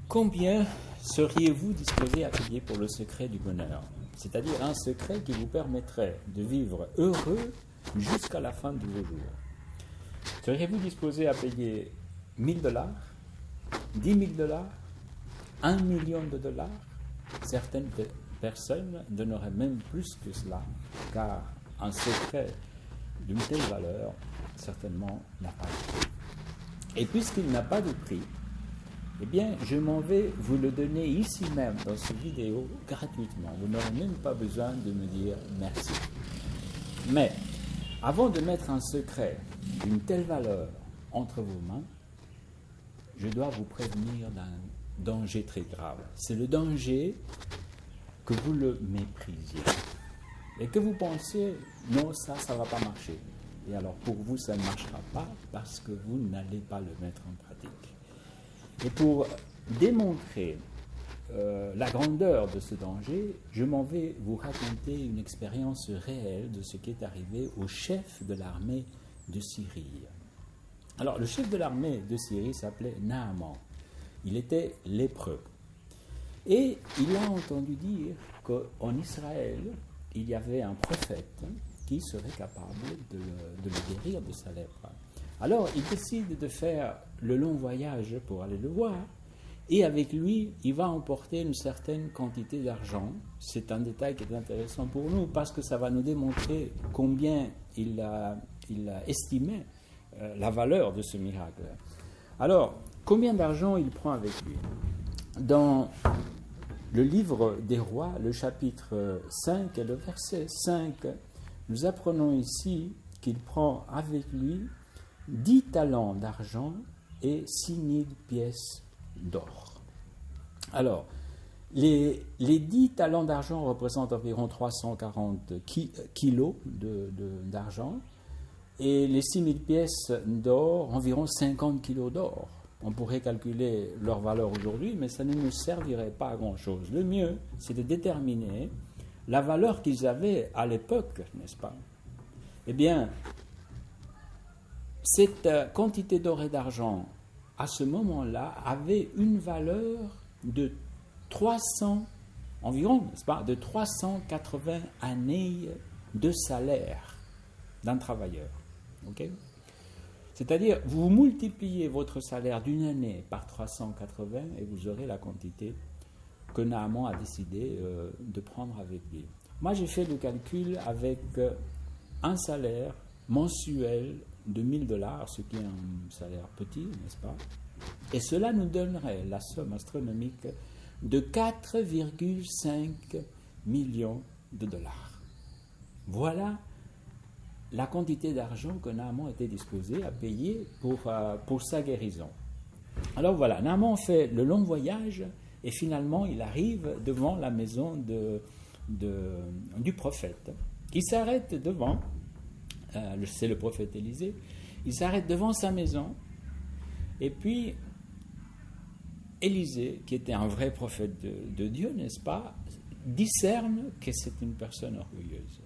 Combien seriez-vous disposé à payer pour le secret du bonheur? C'est-à-dire un secret qui vous permettrait de vivre heureux jusqu'à la fin de vos jours. Seriez-vous disposé à payer 1000 dollars, 10 000 dollars, 1 million de dollars? Certaines personnes donneraient même plus que cela, car un secret d'une telle valeur, certainement, n'a pas de prix. Et puisqu'il n'a pas de prix, eh bien, je m'en vais vous le donner ici même, dans cette vidéo, gratuitement. Vous n'aurez même pas besoin de me dire merci. Mais, avant de mettre un secret d'une telle valeur entre vos mains, je dois vous prévenir d'un danger très grave. C'est le danger que vous le méprisiez. Et que vous pensiez, non, ça ne va pas marcher. Et alors, pour vous, ça ne marchera pas parce que vous n'allez pas le mettre en pratique. Et pour démontrer la grandeur de ce danger, je m'en vais vous raconter une expérience réelle de ce qui est arrivé au chef de l'armée de Syrie. Alors, le chef de l'armée de Syrie s'appelait Naaman. Il était lépreux. Et il a entendu dire qu'en Israël, il y avait un prophète qui serait capable de le guérir de sa lèpre. Alors, il décide de faire le long voyage pour aller le voir, et avec lui, il va emporter une certaine quantité d'argent. C'est un détail qui est intéressant pour nous, parce que ça va nous démontrer combien il a estimé la valeur de ce miracle. Alors, combien d'argent il prend avec lui? Dans le livre des rois, le chapitre 5 et le verset 5, nous apprenons ici qu'il prend avec lui 10 talents d'argent et 6000 pièces d'or. Alors, les 10 talents d'argent représentent environ 340 kilos d'argent et les 6000 pièces d'or, environ 50 kilos d'or. On pourrait calculer leur valeur aujourd'hui, mais ça ne nous servirait pas à grand-chose. Le mieux, c'est de déterminer la valeur qu'ils avaient à l'époque, n'est-ce pas? Eh bien, cette quantité d'or et d'argent, à ce moment-là, avait une valeur de 300, environ, n'est-ce pas, de 380 années de salaire d'un travailleur. Okay? C'est-à-dire, vous multipliez votre salaire d'une année par 380 et vous aurez la quantité que Naaman a décidé de prendre avec lui. Moi, j'ai fait le calcul avec un salaire mensuel de 1000 dollars, ce qui est un salaire petit, n'est-ce pas? Et cela nous donnerait la somme astronomique de 4,5 millions de dollars. Voilà la quantité d'argent que Naaman était disposé à payer pour sa guérison. Alors voilà, Naaman fait le long voyage et finalement il arrive devant la maison du prophète. Il s'arrête devant, c'est le prophète Élisée, il s'arrête devant sa maison et puis Élisée, qui était un vrai prophète de Dieu, n'est-ce pas, discerne que c'est une personne orgueilleuse.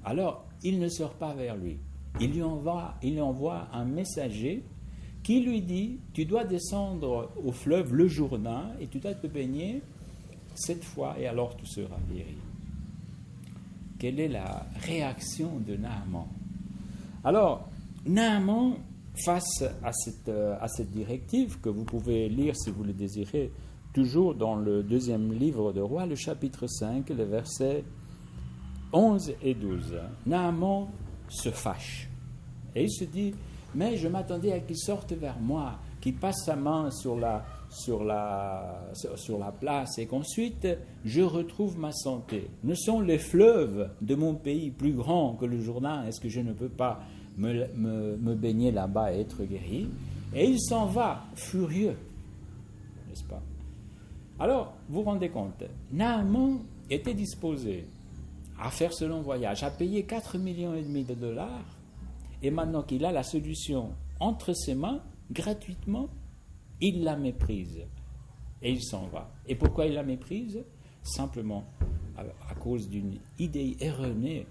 Alors, il ne sort pas vers lui. Il lui envoie un messager qui lui dit « Tu dois descendre au fleuve le Jourdain et tu dois te baigner 7 fois et alors tu seras guéri. » Quelle est la réaction de Naaman? Alors, Naaman, face à cette directive que vous pouvez lire si vous le désirez, toujours dans le 2e livre de Rois, le chapitre 5, les versets 11 et 12. Naaman se fâche et il se dit, mais je m'attendais à qu'il sorte vers moi, qu'il passe sa main sur la place et qu'ensuite je retrouve ma santé. Ne sont les fleuves de mon pays plus grands que le Jourdain? Est-ce que je ne peux pas me baigner là-bas et être guéri? Et il s'en va furieux, n'est-ce pas? Alors, vous vous rendez compte, Naaman était disposé à faire ce long voyage, à payer 4,5 millions de dollars, et maintenant qu'il a la solution entre ses mains, gratuitement, il la méprise et il s'en va. Et pourquoi il la méprise? Simplement à cause d'une idée erronée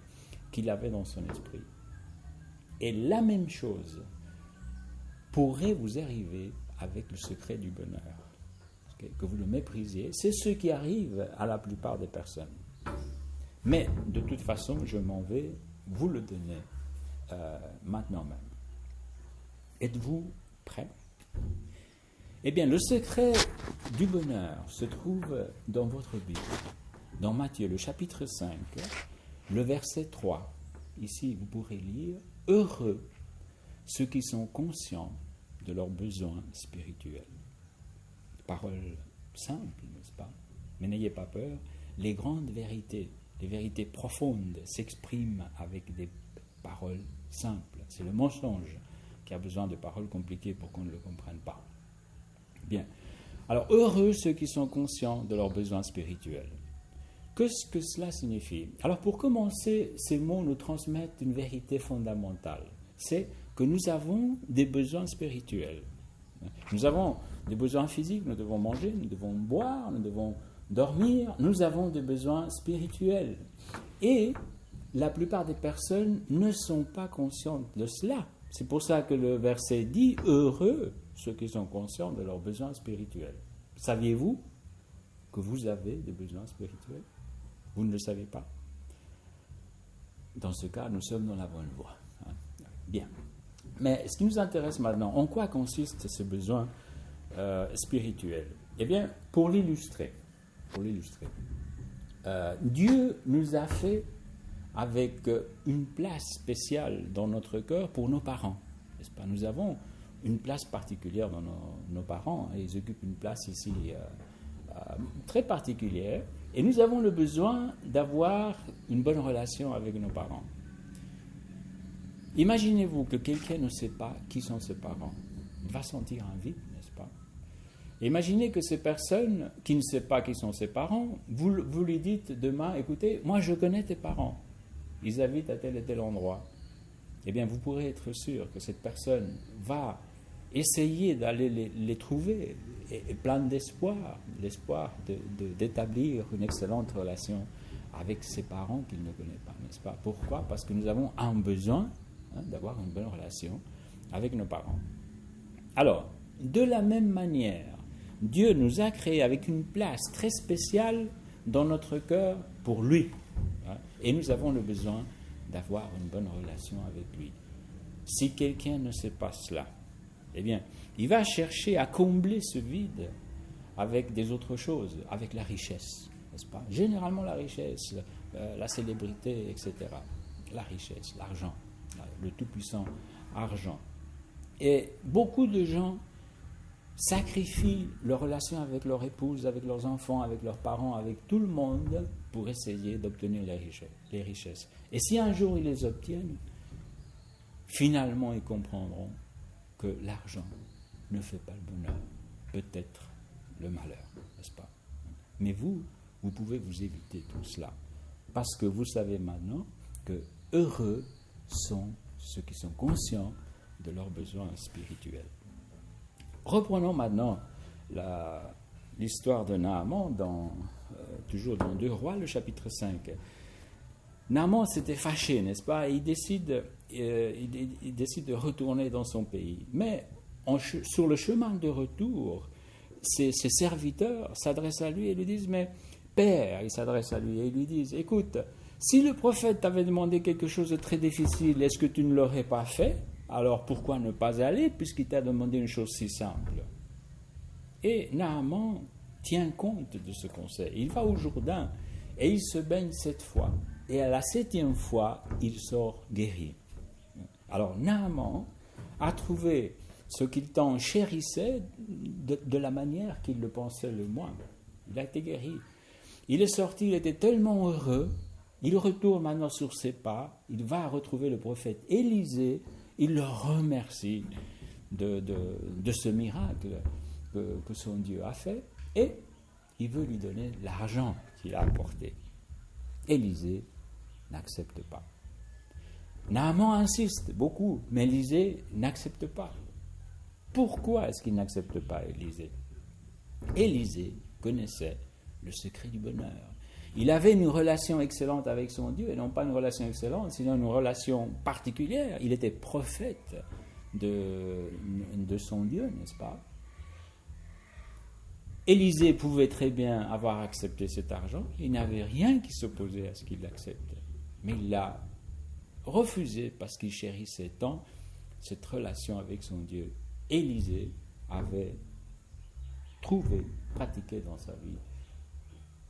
qu'il avait dans son esprit. Et la même chose pourrait vous arriver avec le secret du bonheur. que vous le méprisiez. C'est ce qui arrive à la plupart des personnes. Mais de toute façon, je m'en vais vous le donner maintenant même. Êtes-vous prêts? Eh bien, le secret du bonheur se trouve dans votre Bible, dans Matthieu, le chapitre 5, le verset 3. Ici, vous pourrez lire « Heureux ceux qui sont conscients de leurs besoins spirituels ». Parole simple, n'est-ce pas? Mais n'ayez pas peur, les grandes vérités, les vérités profondes s'expriment avec des paroles simples. C'est le mensonge qui a besoin de paroles compliquées pour qu'on ne le comprenne pas. Bien. Alors, heureux ceux qui sont conscients de leurs besoins spirituels. Qu'est-ce que cela signifie? Alors, pour commencer, ces mots nous transmettent une vérité fondamentale. C'est que nous avons des besoins spirituels. Nous avons des besoins physiques, nous devons manger, nous devons boire, nous devons dormir. Nous avons des besoins spirituels. Et la plupart des personnes ne sont pas conscientes de cela. C'est pour ça que le verset dit « Heureux ceux qui sont conscients de leurs besoins spirituels ». Saviez-vous que vous avez des besoins spirituels? Vous ne le savez pas? Dans ce cas, nous sommes dans la bonne voie. Bien. Mais ce qui nous intéresse maintenant, en quoi consiste ce besoin spirituel? Eh bien, pour l'illustrer, Dieu nous a fait avec une place spéciale dans notre cœur pour nos parents, n'est-ce pas? Nous avons une place particulière dans nos parents, et ils occupent une place ici très particulière, et nous avons le besoin d'avoir une bonne relation avec nos parents. Imaginez-vous que quelqu'un ne sait pas qui sont ses parents. Il va sentir un vide, n'est-ce pas? Imaginez que ces personnes qui ne savent pas qui sont ses parents, vous lui dites demain, écoutez, moi je connais tes parents, ils habitent à tel et tel endroit. Eh bien, vous pourrez être sûr que cette personne va essayer d'aller les trouver, et plein d'espoir, l'espoir d'établir une excellente relation avec ses parents qu'il ne connaît pas, n'est-ce pas? Pourquoi? Parce que nous avons un besoin d'avoir une bonne relation avec nos parents. Alors, de la même manière, Dieu nous a créés avec une place très spéciale dans notre cœur pour lui. Et nous avons le besoin d'avoir une bonne relation avec lui. Si quelqu'un ne sait pas cela, eh bien, il va chercher à combler ce vide avec des autres choses, avec la richesse, n'est-ce pas? Généralement la richesse, la célébrité, etc. La richesse, l'argent, le tout-puissant argent. Et beaucoup de gens sacrifient leur relation avec leur épouse, avec leurs enfants, avec leurs parents, avec tout le monde pour essayer d'obtenir les richesses. Et si un jour ils les obtiennent, finalement ils comprendront que l'argent ne fait pas le bonheur, peut-être le malheur, n'est-ce pas? Mais vous pouvez vous éviter tout cela, parce que vous savez maintenant que heureux sont ceux qui sont conscients de leurs besoins spirituels. Reprenons maintenant l'histoire de Naaman, toujours dans 2 Rois, le chapitre 5. Naaman s'était fâché, n'est-ce pas? Et il décide de retourner dans son pays. Mais sur le chemin de retour, ses serviteurs s'adressent à lui et lui disent « Mais Père », ils s'adressent à lui et ils lui disent « Écoute, si le prophète t'avait demandé quelque chose de très difficile, est-ce que tu ne l'aurais pas fait? Alors pourquoi ne pas aller puisqu'il t'a demandé une chose si simple ?» Et Naaman tient compte de ce conseil. Il va au Jourdain et il se baigne 7 fois. Et à la 7e fois, il sort guéri. Alors Naaman a trouvé ce qu'il tant chérissait de la manière qu'il le pensait le moins. Il a été guéri. Il est sorti, il était tellement heureux. Il retourne maintenant sur ses pas. Il va retrouver le prophète Élisée. Il le remercie de ce miracle que son Dieu a fait. Et il veut lui donner l'argent qu'il a apporté. Élisée n'accepte pas. Naaman insiste beaucoup, mais Élisée n'accepte pas. Pourquoi est-ce qu'il n'accepte pas Élisée? Élisée connaissait le secret du bonheur. Il avait une relation excellente avec son Dieu, et non pas une relation excellente, sinon une relation particulière. Il était prophète de son Dieu, n'est-ce pas? Élisée pouvait très bien avoir accepté cet argent, il n'y avait rien qui s'opposait à ce qu'il l'accepte. Mais il l'a refusé parce qu'il chérissait tant cette relation avec son Dieu. Élisée avait trouvé, pratiqué dans sa vie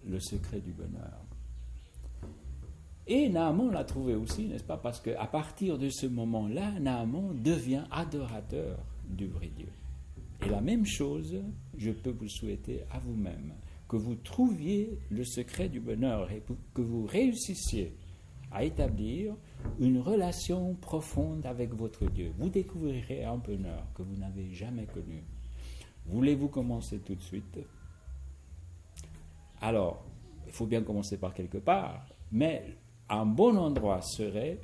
le secret du bonheur. Et Naaman l'a trouvé aussi, n'est-ce pas? Parce qu'à partir de ce moment-là, Naaman devient adorateur du vrai Dieu. Et la même chose, je peux vous souhaiter à vous-même, que vous trouviez le secret du bonheur et que vous réussissiez à établir une relation profonde avec votre Dieu. Vous découvrirez un bonheur que vous n'avez jamais connu. Voulez-vous commencer tout de suite? Alors, il faut bien commencer par quelque part, mais un bon endroit serait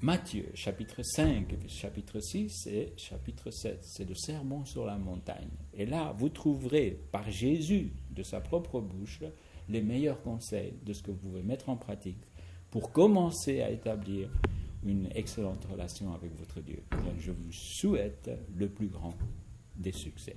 Matthieu, chapitre 5, chapitre 6 et chapitre 7. C'est le sermon sur la montagne. Et là, vous trouverez par Jésus, de sa propre bouche, les meilleurs conseils de ce que vous pouvez mettre en pratique pour commencer à établir une excellente relation avec votre Dieu. Donc, je vous souhaite le plus grand des succès.